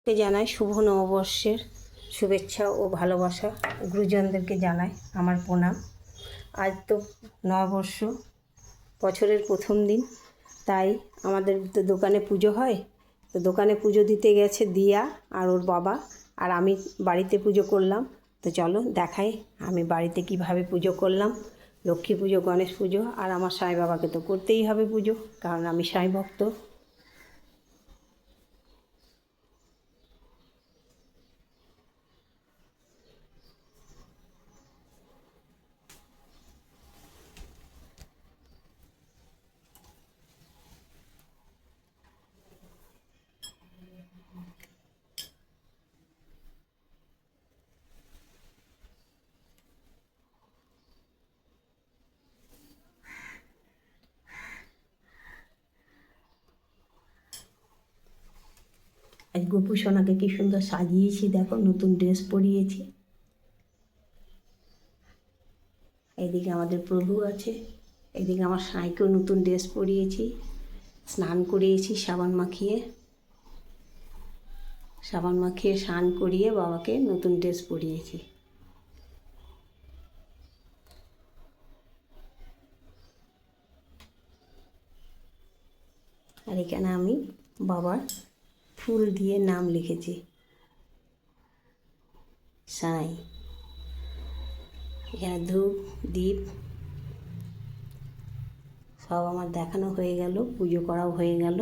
কে জানাই শুভ নববর্ষের শুভেচ্ছা ও ভালোবাসা। গুরুজনদেরকে জানাই আমার প্রণাম। আজ তো নববর্ষ, বছরের প্রথম দিন, তাই আমাদের তো দোকানে পুজো হয়। তো দোকানে পুজো দিতে গেছে দিয়া আর ওর বাবা, আর আমি বাড়িতে পুজো করলাম। তো চলো দেখাই আমি বাড়িতে কিভাবে পুজো করলাম। লক্ষ্মী পুজো, গণেশ পুজো, আর আমার সাঁই বাবাকে তো করতেই হবে পুজো, কারণ আমি সাঁই ভক্ত। আজ গোপু সোনাকে কি সুন্দর সাজিয়েছি, দেখো নতুন ড্রেস পরিয়েছি। এদিকে আমাদের প্রভু আছে, এদিকে আমার সাঁইকেও নতুন ড্রেস পরিয়েছি, স্নান করিয়েছি সাবান মাখিয়ে স্নান করিয়ে বাবাকে নতুন ড্রেস পরিয়েছি। আর এখানে আমি বাবার ফুল দিয়ে নাম লিখেছি, সাঁই। এখানে ধূপ দীপ সব আমার দেখানো হয়ে গেল, পুজো করাও হয়ে গেল।